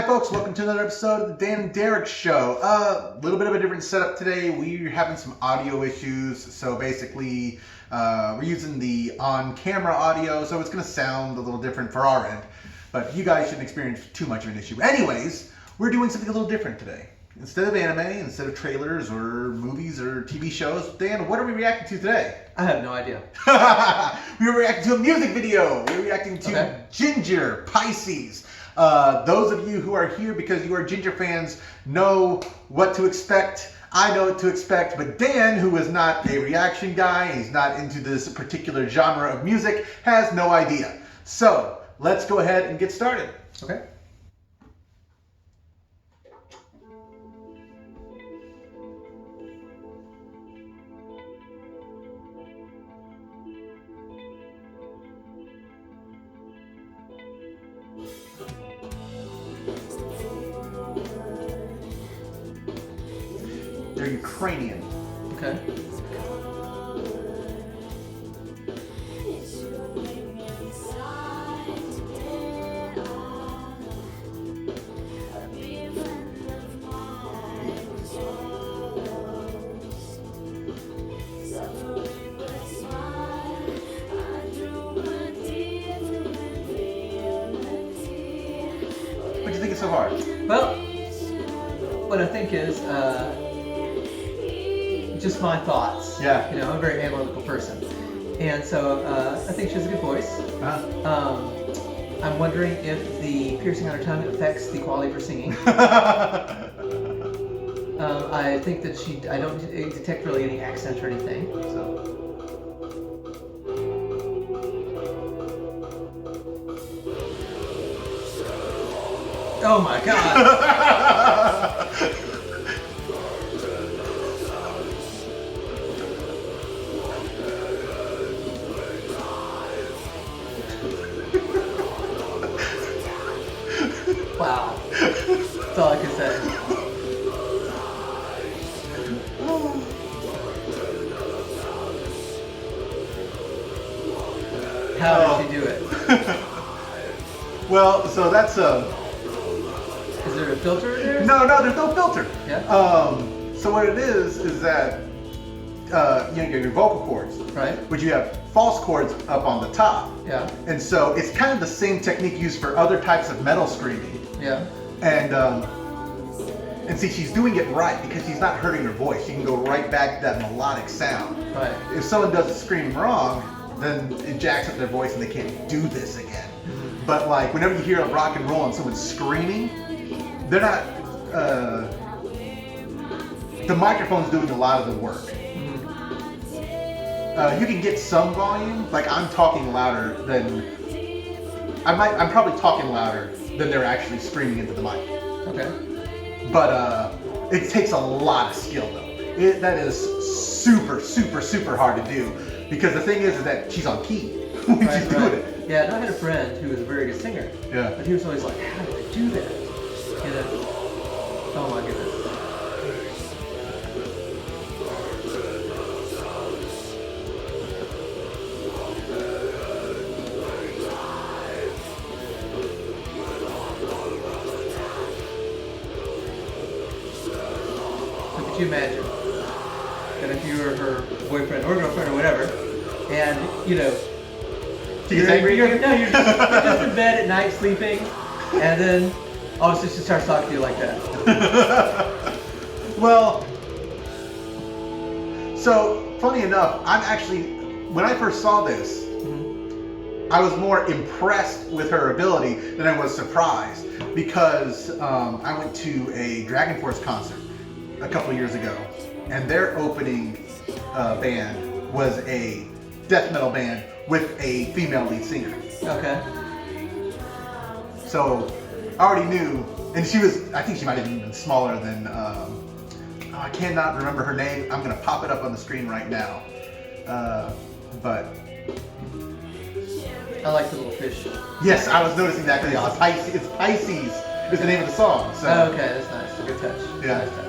Hi folks, welcome to another episode of the Dan and Derek Show. A little bit of a different setup today. We're having some audio issues, so basically we're using the on-camera audio, so it's going to sound a little different for our end. But you guys shouldn't experience too much of an issue. Anyways, we're doing something a little different today. Instead of anime, instead of trailers or movies or TV shows, Dan, what are we reacting to today? I have no idea. We were reacting to a music video. We're reacting to Jinjer, Pisces. Those of you who are here because you are Jinjer fans know what to expect. I know what to expect, but Dan, who is not a reaction guy, he's not into this particular genre of music, has no idea. So, let's go ahead and get started. Okay. They're Ukrainian. Okay. What do you think is so hard? Well, what I think is just my thoughts. Yeah. You know, I'm a very analytical person, and so I think she has a good voice. I'm wondering if the piercing on her tongue affects the quality of her singing. I think that I don't detect really any accent or anything. So. Oh my God! Wow. That's all I can say. How did she do it? Well, so that's Is there a filter in there? No, there's no filter. Yeah. So what it is that you get your vocal cords, Right. but you have false cords up on the top. Yeah. And so it's kind of the same technique used for other types of metal screaming. Yeah. And see, she's doing it right because she's not hurting her voice. She can go right back to that melodic sound. Right. If someone does the scream wrong, then it jacks up their voice and they can't do this again. Mm-hmm. But like whenever you hear a rock and roll and someone's screaming, they're not. The microphone's doing a lot of the work. Mm-hmm. You can get some volume. Like I'm talking louder than I'm probably talking louder than they're actually screaming into the mic. Okay. But it takes a lot of skill though. That is super hard to do because the thing is that she's on key when she's doing it. Yeah, and I had a friend who was a very good singer. Yeah. But he was always like, how did I do that? You know? Oh my goodness. So could you imagine that if you were her boyfriend or girlfriend or whatever, and you know, She's angry. you're just in bed at night sleeping, and then all of a sudden she starts talking to you like that. Well, so funny enough, when I first saw this, I was more impressed with her ability than I was surprised because I went to a Dragon Force concert a couple years ago, and their opening band was a death metal band with a female lead singer. Okay. So I already knew, and I think she might have even been smaller than, I cannot remember her name. I'm going to pop it up on the screen right now. But I like the little fish. yes, I was noticing that because it's Pisces is the name of the song. So. Oh, okay, that's nice. A good touch. Yeah. Nice touch.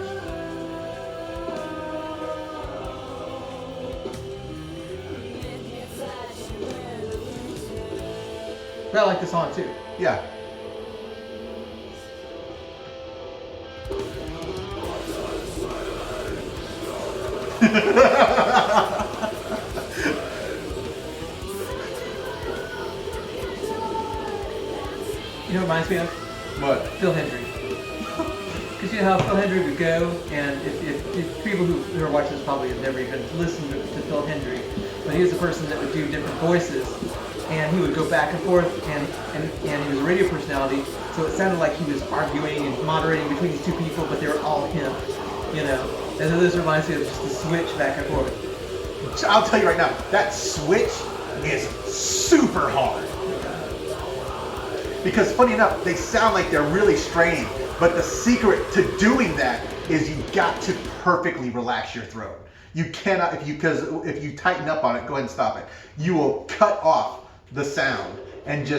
But I like the song too. Yeah. You know what reminds me of? What? Phil Hendry. Because you know how Phil Hendry would go, and if people who are watching this probably have never even listened to Phil Hendry, but he was the person that would do different voices, and he would go back and forth, and he was a radio personality, so it sounded like he was arguing and moderating between these two people, but they were all him, you know. And so this reminds me of just the switch back and forth. I'll tell you right now, that switch is super hard. Because funny enough, they sound like they're really straining, but the secret to doing that is you got to perfectly relax your throat. You cannot, because if you tighten up on it, go ahead and stop it. You will cut off the sound and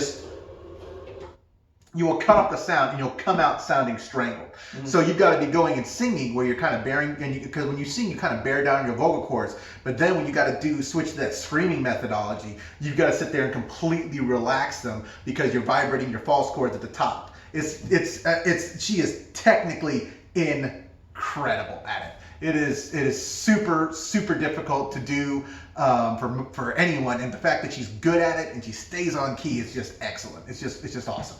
you will cut off the sound and you'll come out sounding strangled. Mm-hmm. So you've got to be going and singing where you're kind of bearing, because when you sing, you kind of bear down your vocal cords. But then when you got to switch to that screaming methodology, you've got to sit there and completely relax them because you're vibrating your false cords at the top. She is technically incredible at it. It is super, super difficult to do for anyone, and the fact that she's good at it and she stays on key is just excellent. It's just awesome.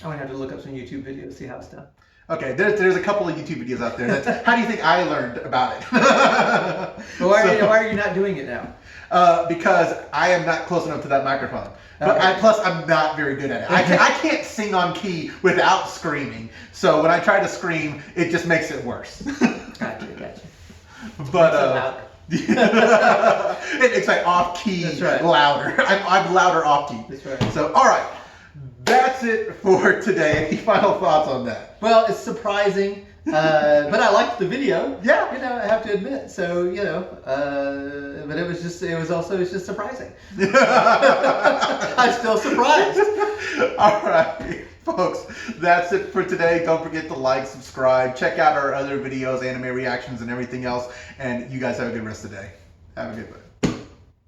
I'm gonna have to look up some YouTube videos, see how it's done. Okay, there's a couple of YouTube videos out there. How do you think I learned about it? Well, why are you not doing it now? Because I am not close enough to that microphone. But Okay. plus, I'm not very good at it. I can't sing on key without screaming. So when I try to scream, it just makes it worse. Gotcha. But it's like off key, That's right. louder. I'm louder off key. That's right. So all right, that's it for today. Any final thoughts on that? Well, it's surprising, but I liked the video. Yeah. You know, I have to admit. So, you know, but it's just surprising. I'm still surprised. All right, folks, that's it for today. Don't forget to like, subscribe, check out our other videos, anime reactions, and everything else. And you guys have a good rest of the day. Have a good one.